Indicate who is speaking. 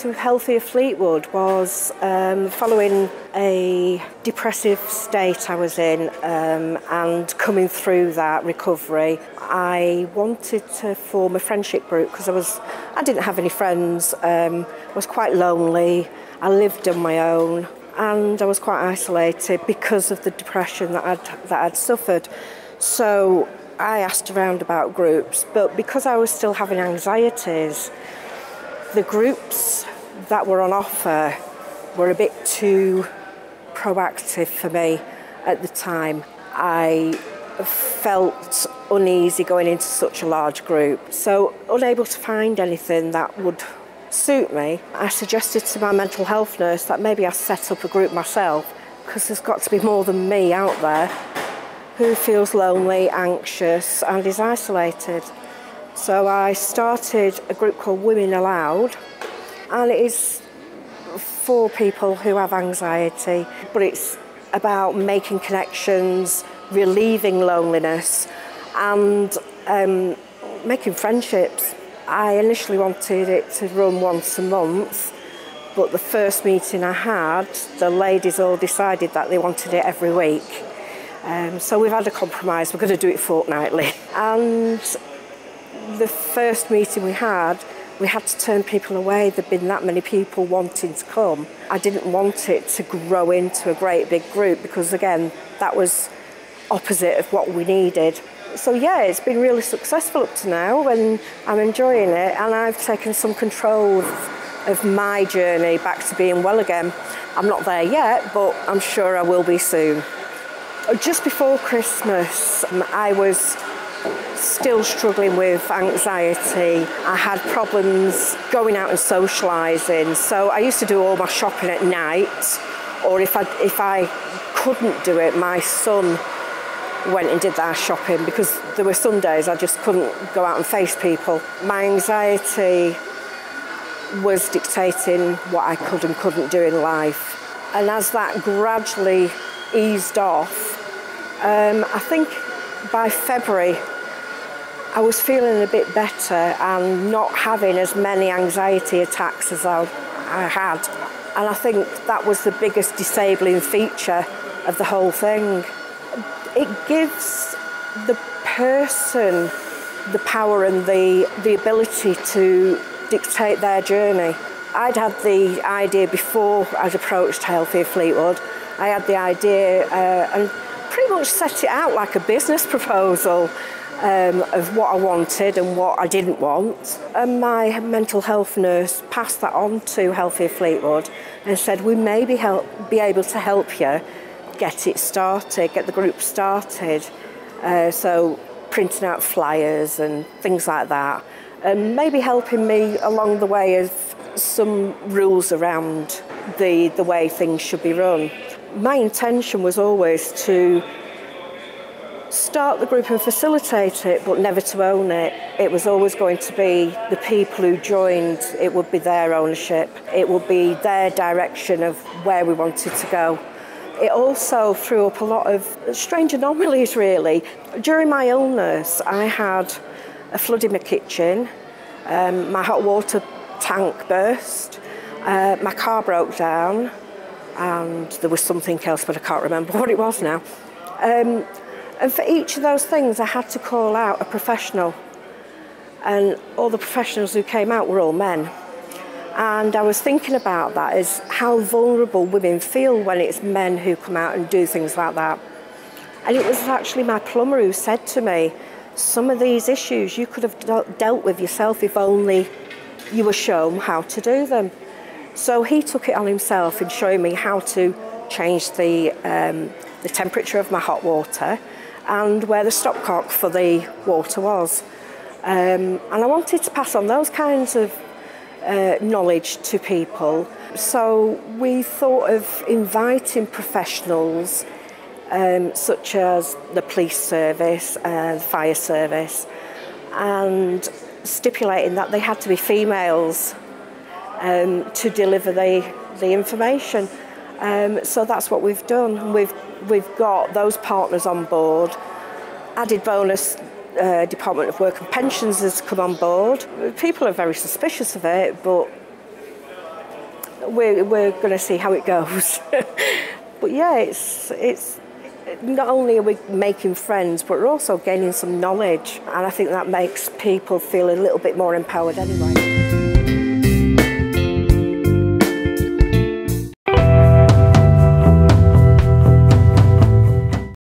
Speaker 1: to Healthier Fleetwood was following a depressive state I was in, and coming through that recovery. I wanted to form a friendship group because I didn't have any friends. I was quite lonely. I lived on my own, and I was quite isolated because of the depression that I'd suffered. So I asked around about groups, but because I was still having anxieties, the groups that were on offer were a bit too proactive for me at the time. I felt uneasy going into such a large group. So, unable to find anything that would suit me, I suggested to my mental health nurse that maybe I set up a group myself, because there's got to be more than me out there who feels lonely, anxious and is isolated. So I started a group called Women Aloud, and it is for people who have anxiety, but it's about making connections, relieving loneliness and making friendships. I initially wanted it to run once a month, but the first meeting I had, the ladies all decided that they wanted it every week. So we've had a compromise, we're going to do it fortnightly. And the first meeting we had to turn people away. There'd been that many people wanting to come. I didn't want it to grow into a great big group because, again, that was opposite of what we needed. So yeah, it's been really successful up to now and I'm enjoying it, and I've taken some control of my journey back to being well again. I'm not there yet, but I'm sure I will be soon. Just before Christmas, I was still struggling with anxiety. I had problems going out and socialising, so I used to do all my shopping at night, or if I couldn't do it, my son went and did that shopping, because there were some days I just couldn't go out and face people. My anxiety was dictating what I could and couldn't do in life, and as that gradually eased off, I think by February I was feeling a bit better and not having as many anxiety attacks as I had. And I think that was the biggest disabling feature of the whole thing. It gives the person the power and the ability to dictate their journey. I'd had the idea before I'd approached Healthier Fleetwood. I had the idea and pretty much set it out like a business proposal of what I wanted and what I didn't want. And my mental health nurse passed that on to Healthier Fleetwood and said, we may be able to help you get it started, get the group started. So printing out flyers and things like that. And maybe helping me along the way of some rules around the way things should be run. My intention was always to start the group and facilitate it, but never to own it. It was always going to be the people who joined, it would be their ownership. It would be their direction of where we wanted to go. It also threw up a lot of strange anomalies, really. During my illness, I had a flood in my kitchen, my hot water tank burst, my car broke down, and there was something else, but I can't remember what it was now. And for each of those things, I had to call out a professional. And all the professionals who came out were all men. And I was thinking about that as how vulnerable women feel when it's men who come out and do things like that. And it was actually my plumber who said to me, some of these issues you could have dealt with yourself if only you were shown how to do them. So he took it on himself in showing me how to change the temperature of my hot water and where the stopcock for the water was. And I wanted to pass on those kinds of knowledge to people. So we thought of inviting professionals such as the police service and the fire service, and stipulating that they had to be females to deliver the information. So that's what we've done. We've got those partners on board. Added bonus, Department of Work and Pensions has come on board. People are very suspicious of it, but we're going to see how it goes. But yeah, it's not only are we making friends, but we're also gaining some knowledge, and I think that makes people feel a little bit more empowered anyway.